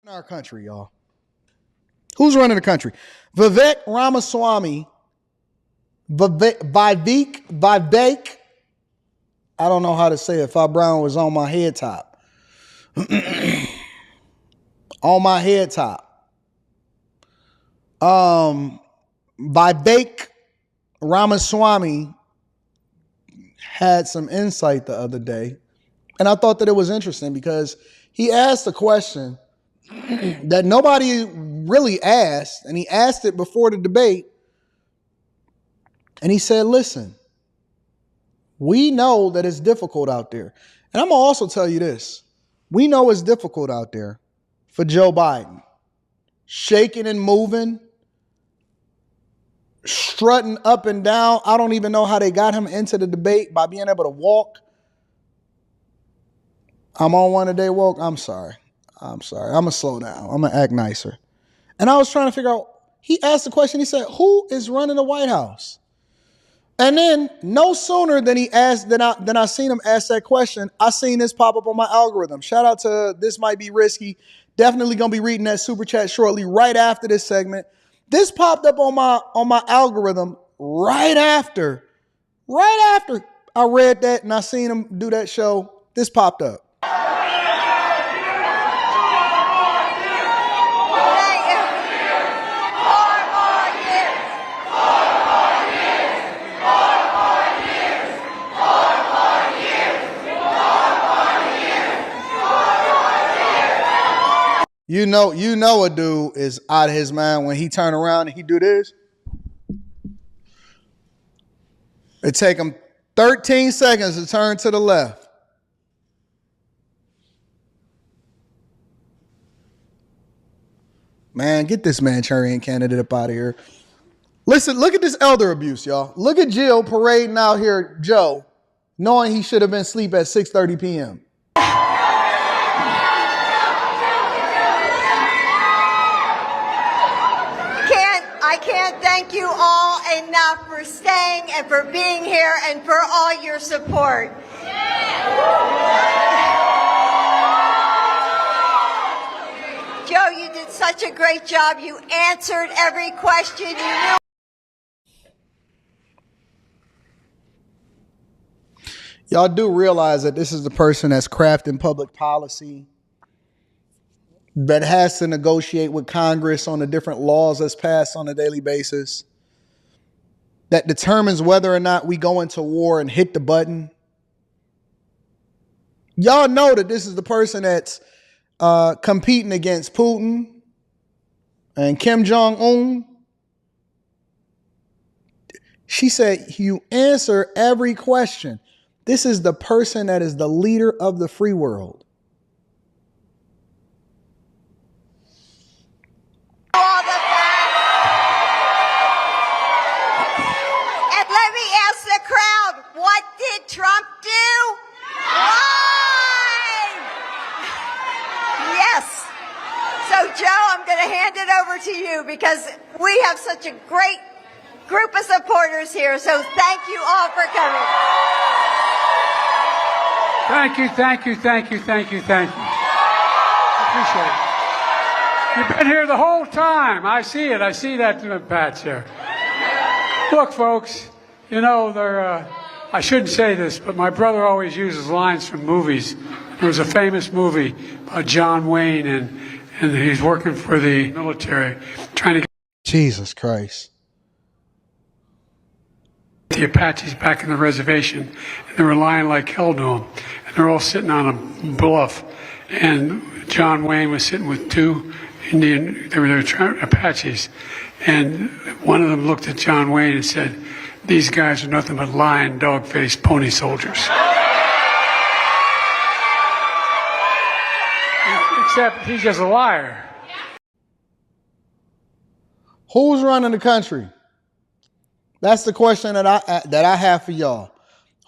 in our country, y'all. Who's running the country? Vivek Ramaswamy, Vivek. I don't know how to say it. If Brown was on my head top. On my head top. Vivek Ramaswamy had some insight the other day. And I thought that it was interesting because he asked a question that nobody really asked, and he asked it before the debate. And he said, listen, we know that it's difficult out there. And I'm going to also tell you this. We know it's difficult out there for Joe Biden. Shaking and moving, strutting up and down. I don't even know how they got him into the debate by being able to walk. I'm on one a day walk. I'm sorry. I'm going to slow down. I'm going to act nicer. And I was trying to figure out, he asked the question, he said, who is running the White House? And then no sooner than he asked, than I seen him ask that question, I seen this pop up on my algorithm. Shout out to This Might Be Risky. Definitely going to be reading that super chat shortly, right after this segment. This popped up on my algorithm right after I read that and I seen him do that show. This popped up. You know a dude is out of his mind when he turn around and he do this. It take him 13 seconds to turn to the left. Man, get this Manchurian candidate up out of here. Listen, look at this elder abuse, y'all. Look at Jill parading out here, Joe, knowing he should have been asleep at 6:30 p.m. I can't thank you all enough for staying and for being here and for all your support. Joe, you did such a great job. You answered every question you knew. Y'all do realize that this is the person that's crafting public policy, that has to negotiate with Congress on the different laws that's passed on a daily basis, that determines whether or not we go into war and hit the button. Y'all know that this is the person that's competing against Putin and Kim Jong-un. She said, you answer every question. This is the person that is the leader of the free world. What did Trump do? Lie! Yes. So, Joe, I'm going to hand it over to you because we have such a great group of supporters here. So thank you all for coming. Thank you. Appreciate it. You've been here the whole time. I see it. I see that patch there. Look, folks, you know, I shouldn't say this, but my brother always uses lines from movies. There was a famous movie about John Wayne, and he's working for the military, trying to get Jesus Christ. The Apaches back in the reservation, and they were lying like hell to them, and they're all sitting on a bluff, and John Wayne was sitting with two they were Apaches, and one of them looked at John Wayne and said, "These guys are nothing but lying, dog-faced pony soldiers." Except he's just a liar. Who's running the country? That's the question that I have for y'all.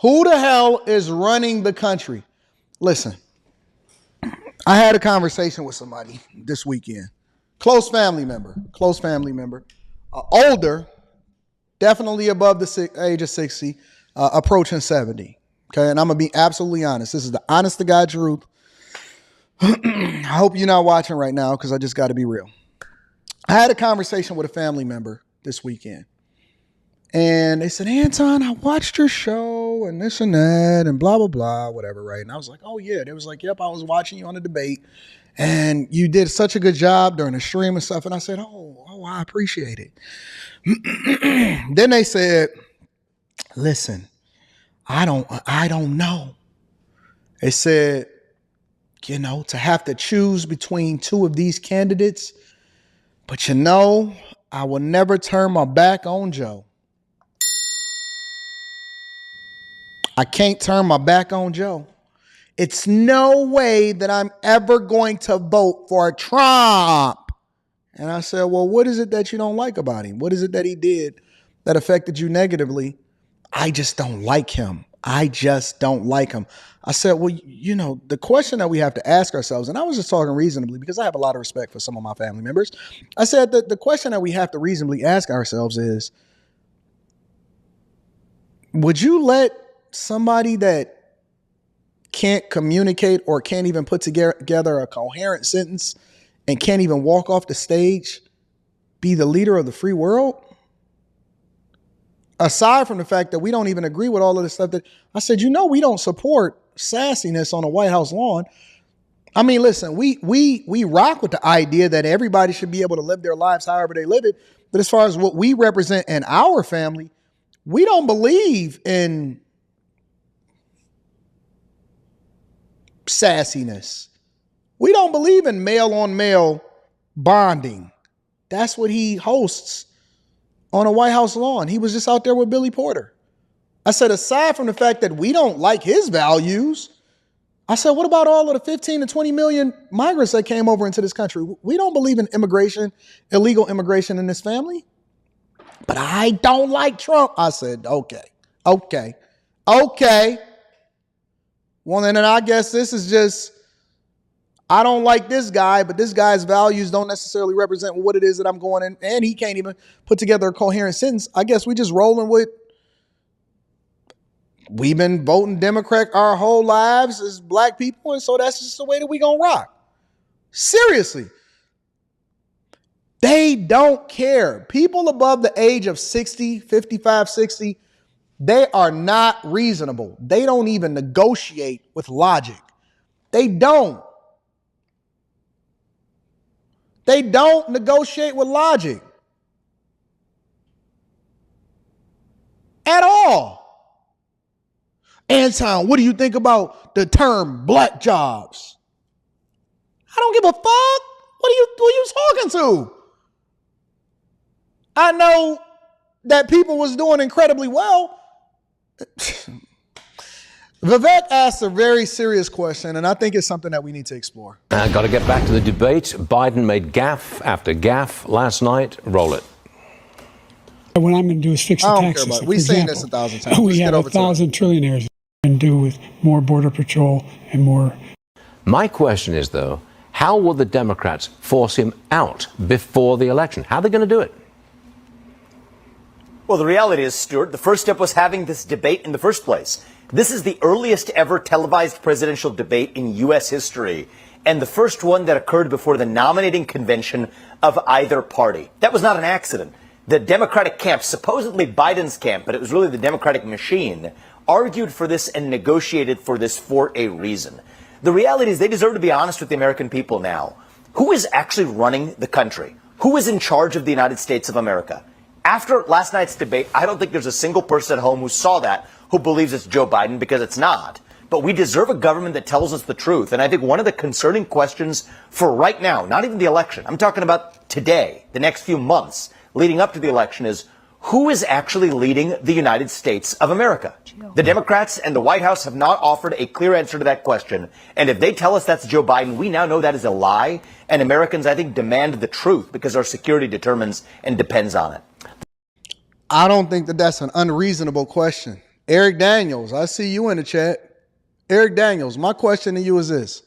Who the hell is running the country? Listen, I had a conversation with somebody this weekend. Close family member. Older, definitely above the age of 60, approaching 70. Okay, and I'm going to be absolutely honest. This is the honest to God truth. I hope you're not watching right now because I just got to be real. I had a conversation with a family member this weekend. And they said, Anton, I watched your show and this and that and blah, blah, blah, whatever, right? And I was like, oh, yeah. They was like, yep, I was watching you on the debate. And you did such a good job during the stream and stuff. And I said, oh, I appreciate it. Then they said, listen, I don't know. They said, you know, to have to choose between two of these candidates, but you know, I will never turn my back on Joe. I can't turn my back on Joe. It's no way that I'm ever going to vote for Trump. And I said, well, what is it that you don't like about him? What is it that he did that affected you negatively? I just don't like him. I just don't like him. I said, well, you know, the question that we have to ask ourselves, and I was just talking reasonably because I have a lot of respect for some of my family members. I said that the question that we have to reasonably ask ourselves is, would you let somebody that can't communicate or can't even put together a coherent sentence and can't even walk off the stage be the leader of the free world? Aside from the fact that we don't even agree with all of the stuff that I said, you know, we don't support sassiness on a White House lawn. I mean, listen, we rock with the idea that everybody should be able to live their lives however they live it. But as far as what we represent in our family, we don't believe in sassiness. We don't believe in male on male bonding. That's what he hosts on a White House lawn. He was just out there with Billy Porter. I said, aside from the fact that we don't like his values, I said, what about all of the 15 to 20 million migrants that came over into this country? We don't believe in immigration, illegal immigration in this family. But I don't like Trump. I said, okay. Well, then I guess this is just, I don't like this guy, but this guy's values don't necessarily represent what it is that I'm going in. And he can't even put together a coherent sentence. I guess we just rolling with, we've been voting Democrat our whole lives as black people. And so that's just the way that we gonna rock. Seriously. They don't care. People above the age of 60, 55, 60, they are not reasonable. They don't even negotiate with logic. They don't. They don't negotiate with logic at all. Anton, what do you think about the term black jobs? I don't give a fuck. Who are you talking to? I know that people was doing incredibly well. Vivek asked a very serious question, and I think it's something that we need to explore. Got to get back to the debate. Biden made gaffe after gaffe last night. Roll it. What I'm going to do is fix the tax system. I don't care about it. We've seen this 1,000 times. We have 1,000 trillionaires and do with more border patrol and more. My question is, though, how will the Democrats force him out before the election? How are they going to do it? Well, the reality is, Stuart, the first step was having this debate in the first place. This is the earliest ever televised presidential debate in U.S. history, and the first one that occurred before the nominating convention of either party. That was not an accident. The Democratic camp, supposedly Biden's camp, but it was really the Democratic machine, argued for this and negotiated for this for a reason. The reality is they deserve to be honest with the American people now. Who is actually running the country? Who is in charge of the United States of America? After last night's debate, I don't think there's a single person at home who saw that who believes it's Joe Biden, because it's not. But we deserve a government that tells us the truth. And I think one of the concerning questions for right now, not even the election, I'm talking about today, the next few months leading up to the election, is who is actually leading the United States of America? The Democrats and the White House have not offered a clear answer to that question. And if they tell us that's Joe Biden, we now know that is a lie. And Americans, I think, demand the truth because our security determines and depends on it. I don't think that that's an unreasonable question. Eric Daniels, I see you in the chat. Eric Daniels, my question to you is this.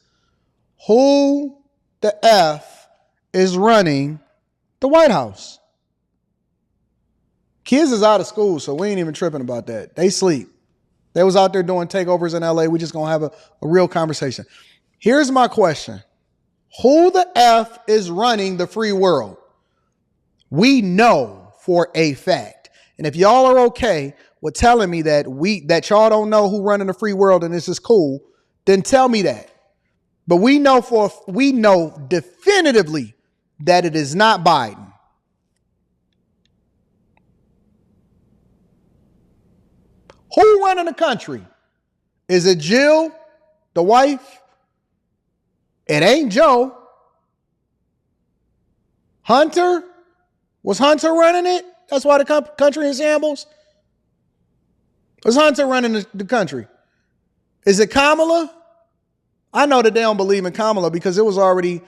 Who the F is running the White House? Kids is out of school, so we ain't even tripping about that. They sleep. They was out there doing takeovers in LA. We just gonna have a real conversation. Here's my question. Who the F is running the free world? We know for a fact. And if y'all are okay with telling me that y'all don't know who running the free world and this is cool, then tell me that. But we know definitively that it is not Biden. Who running the country? Is it Jill, the wife? It ain't Joe. Hunter? Was Hunter running it? That's why the country in shambles? Was Hunter running the country? Is it Kamala? I know that they don't believe in Kamala because it was already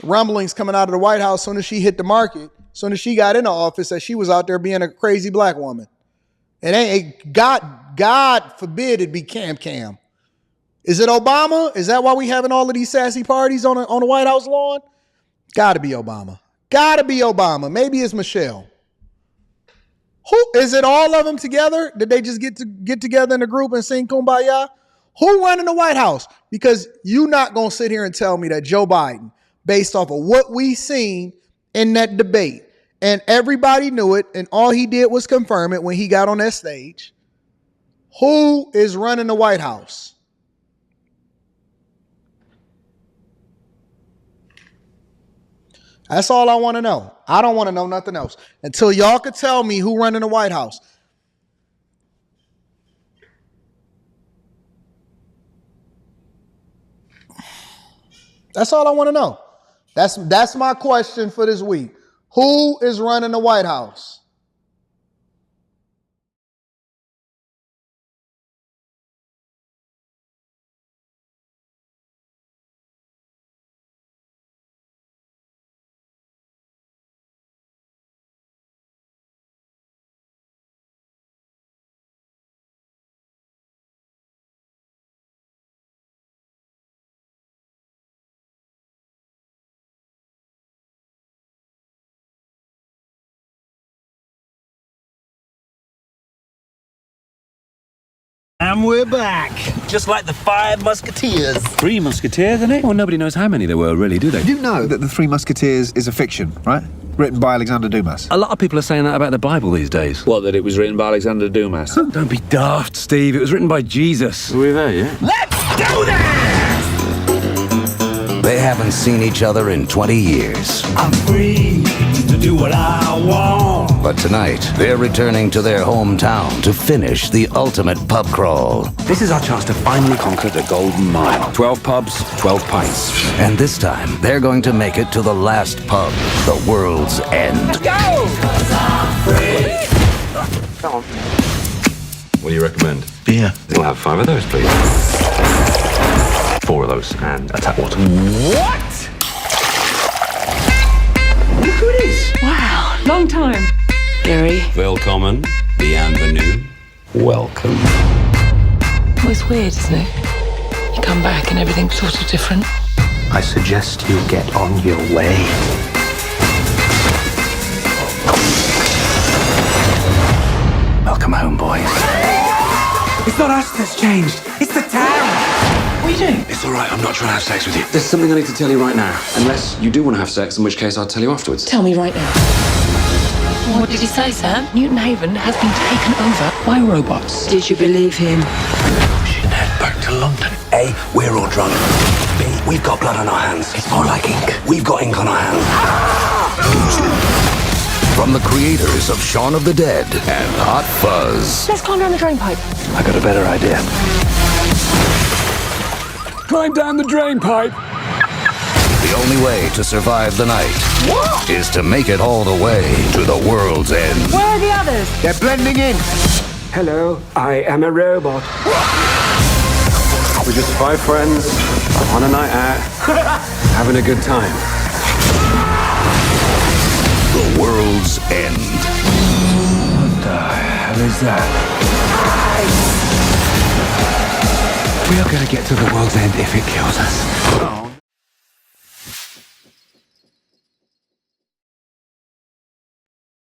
rumblings coming out of the White House as soon as she hit the market, as soon as she got into office, that she was out there being a crazy black woman. God forbid it be Cam. Is it Obama? Is that why we having all of these sassy parties on the White House lawn? Gotta be Obama. Gotta be Obama. Maybe it's Michelle. Who is it? All of them together? Did they just get together in a group and sing Kumbaya? Who running the White House? Because you're not gonna sit here and tell me that Joe Biden, based off of what we seen in that debate, and everybody knew it, and all he did was confirm it when he got on that stage. Who is running the White House? That's all I want to know. I don't want to know nothing else until y'all could tell me who running the White House. That's all I want to know. That's my question for this week. Who is running the White House? And we're back. Just like the Five Musketeers. Three Musketeers, isn't it? Well, nobody knows how many there were, really, do they? You know that the Three Musketeers is a fiction, right? Written by Alexander Dumas. A lot of people are saying that about the Bible these days. What, that it was written by Alexander Dumas? Don't be daft, Steve. It was written by Jesus. Are we there yet? Let's do this! They haven't seen each other in 20 years. I'm free to do what I want. But tonight, they're returning to their hometown to finish the ultimate pub crawl. This is our chance to finally conquer the Golden Mile. 12 pubs, 12 pints. And this time, they're going to make it to the last pub, the World's End. Go! Come on. What do you recommend? Beer. We'll have 5 of those, please. 4 of those, and a tap water. What? Look who it is. Wow, long time. Gary. Willkommen, bienvenue, welcome. Well, it's weird, isn't it? You come back and everything's sort of different. I suggest you get on your way. Welcome home, boys. It's not us that's changed. It's the town. What are you doing? It's all right. I'm not trying to have sex with you. There's something I need to tell you right now. Unless you do want to have sex, in which case I'll tell you afterwards. Tell me right now. What did he say, Sam? Newton Haven has been taken over by robots. Did you believe him? We should head back to London. A, we're all drunk. B, we've got blood on our hands. It's more like ink. We've got ink on our hands. From the creators of Shaun of the Dead and Hot Fuzz. Let's climb down the drain pipe. I got a better idea. Climb down the drain pipe. The only way to survive the night is to make it all the way to the World's End. Where are the others? They're blending in. Hello, I am a robot. We're just 5 friends on a night out, having a good time. The World's End. What the hell is that? We are going to get to the World's End if it kills us.